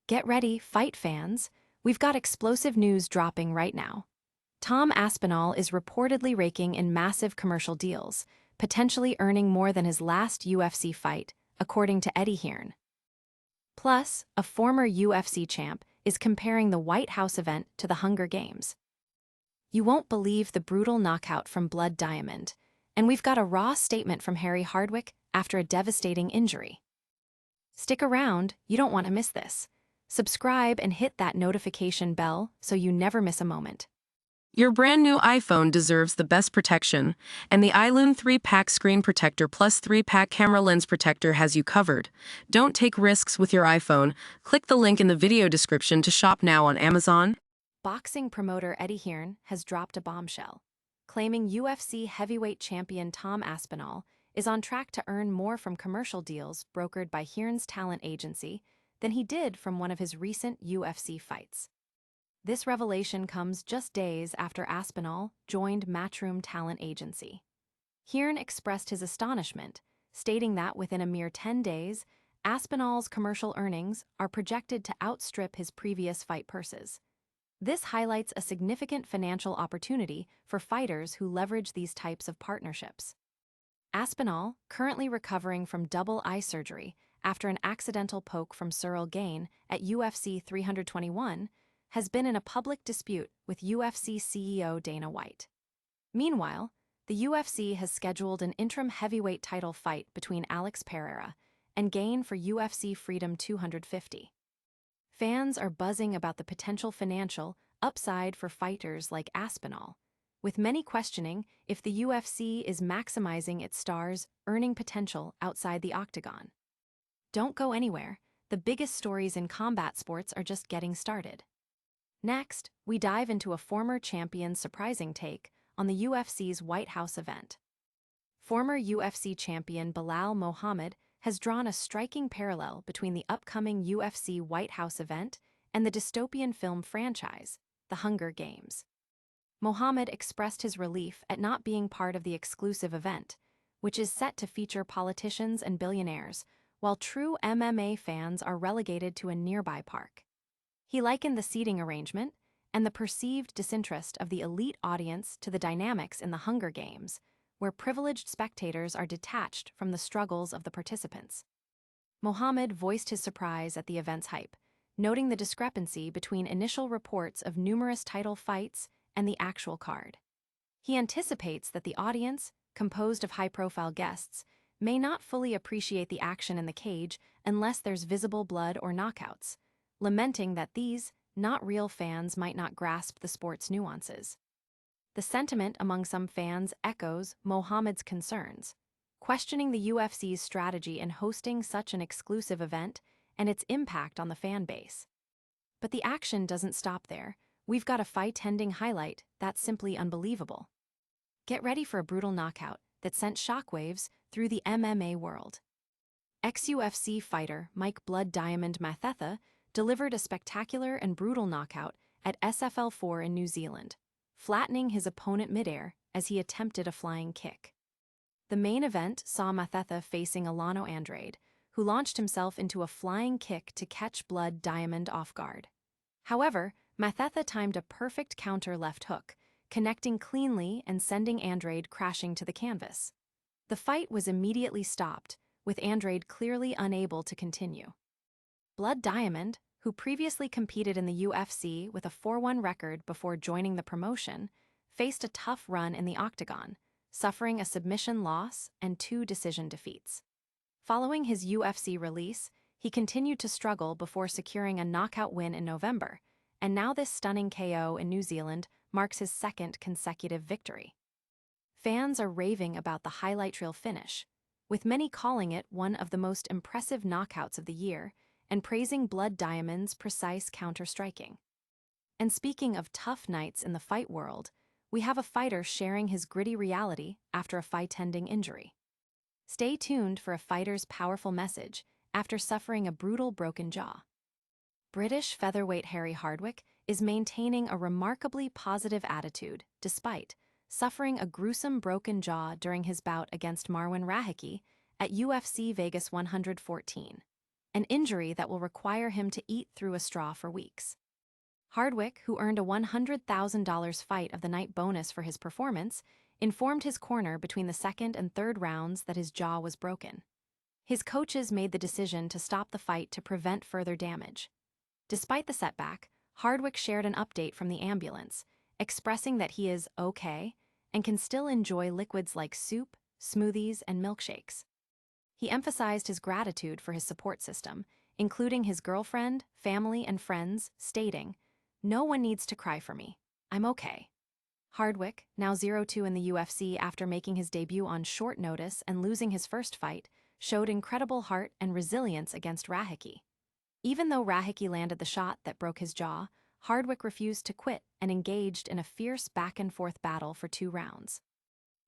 Get ready, fight fans. We've got explosive news dropping right now. Tom Aspinall is reportedly raking in massive commercial deals, potentially earning more than his last UFC fight, according to Eddie Hearn. Plus, a former UFC champ is comparing the White House event to the Hunger Games. You won't believe the brutal knockout from Blood Diamond, and we've got a raw statement from Hardwick after a devastating injury. Stick around, you don't want to miss this. Subscribe and hit that notification bell so you never miss a moment. Your brand new iPhone deserves the best protection, and the iLune 3-pack screen protector plus 3-pack camera lens protector has you covered. Don't take risks with your iPhone. Click the link in the video description to shop now on Amazon. Boxing promoter Eddie Hearn has dropped a bombshell, claiming UFC heavyweight champion Tom Aspinall is on track to earn more from commercial deals brokered by Hearn's talent agency than he did from one of his recent UFC fights. This revelation comes just days after Aspinall joined Matchroom Talent Agency. Hearn expressed his astonishment, stating that within a mere 10 days, Aspinall's commercial earnings are projected to outstrip his previous fight purses. This highlights a significant financial opportunity for fighters who leverage these types of partnerships. Aspinall, currently recovering from double eye surgery after an accidental poke from Cyril Gane at UFC 321, has been in a public dispute with UFC CEO Dana White. Meanwhile, the UFC has scheduled an interim heavyweight title fight between Alex Pereira and Gane for UFC Freedom 250. Fans are buzzing about the potential financial upside for fighters like Aspinall, with many questioning if the UFC is maximizing its stars' earning potential outside the octagon. Don't go anywhere, the biggest stories in combat sports are just getting started. Next, we dive into a former champion's surprising take on the UFC's White House event. Former UFC champion Belal Muhammad has drawn a striking parallel between the upcoming UFC White House event and the dystopian film franchise, The Hunger Games. Muhammad expressed his relief at not being part of the exclusive event, which is set to feature politicians and billionaires, while true MMA fans are relegated to a nearby park. He likened the seating arrangement and the perceived disinterest of the elite audience to the dynamics in the Hunger Games, where privileged spectators are detached from the struggles of the participants. Muhammad voiced his surprise at the event's hype, noting the discrepancy between initial reports of numerous title fights and the actual card. He anticipates that the audience, composed of high-profile guests, may not fully appreciate the action in the cage unless there's visible blood or knockouts, lamenting that these, not real fans might not grasp the sport's nuances. The sentiment among some fans echoes Muhammad's concerns, questioning the UFC's strategy in hosting such an exclusive event and its impact on the fan base. But the action doesn't stop there. We've got a fight-ending highlight that's simply unbelievable. Get ready for a brutal knockout that sent shockwaves through the MMA world. Ex-UFC fighter Mike Blood Diamond Mathetha delivered a spectacular and brutal knockout at SFL4 in New Zealand, flattening his opponent midair as he attempted a flying kick. The main event saw Mathetha facing Alano Andrade, who launched himself into a flying kick to catch Blood Diamond off guard. However, Mathetha timed a perfect counter left hook, connecting cleanly and sending Andrade crashing to the canvas. The fight was immediately stopped, with Andrade clearly unable to continue. Blood Diamond, who previously competed in the UFC with a 4-1 record before joining the promotion, faced a tough run in the octagon, suffering a submission loss and 2 decision defeats. Following his UFC release, he continued to struggle before securing a knockout win in November, and now this stunning KO in New Zealand marks his 2nd consecutive victory. Fans are raving about the highlight reel finish, with many calling it one of the most impressive knockouts of the year and praising Blood Diamond's precise counter-striking. And speaking of tough nights in the fight world, we have a fighter sharing his gritty reality after a fight-ending injury. Stay tuned for a fighter's powerful message after suffering a brutal broken jaw. British featherweight Hardwick is maintaining a remarkably positive attitude despite suffering a gruesome broken jaw during his bout against Marwan Rahiki at UFC Vegas 114. an injury that will require him to eat through a straw for weeks. Hardwick, who earned a $100,000 fight of the night bonus for his performance, informed his corner between the second and third rounds that his jaw was broken. His coaches made the decision to stop the fight to prevent further damage. Despite the setback, Hardwick shared an update from the ambulance, expressing that he is okay and can still enjoy liquids like soup, smoothies, and milkshakes. He emphasized his gratitude for his support system, including his girlfriend, family, and friends, stating, "No one needs to cry for me. I'm okay." Hardwick, now 0-2 in the UFC after making his debut on short notice and losing his first fight, showed incredible heart and resilience against Rahicki. Even though Rahicki landed the shot that broke his jaw, Hardwick refused to quit and engaged in a fierce back-and-forth battle for 2 rounds.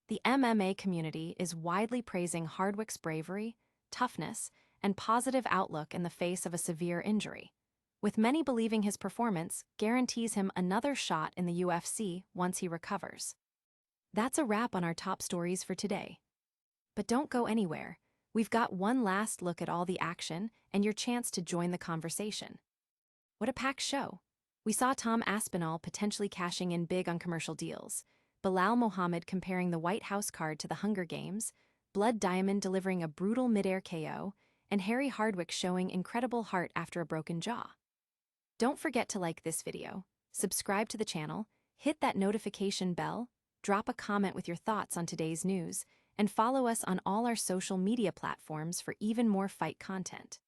The MMA community is widely praising Hardwick's bravery, toughness, and positive outlook in the face of a severe injury, with many believing his performance guarantees him another shot in the UFC once he recovers. That's a wrap on our top stories for today. But don't go anywhere. We've got one last look at all the action and your chance to join the conversation. What a packed show! We saw Tom Aspinall potentially cashing in big on commercial deals, Belal Muhammad comparing the White House card to the Hunger Games, Blood Diamond delivering a brutal mid-air KO, and Harry Hardwick showing incredible heart after a broken jaw. Don't forget to like this video, subscribe to the channel, hit that notification bell, drop a comment with your thoughts on today's news, and follow us on all our social media platforms for even more fight content.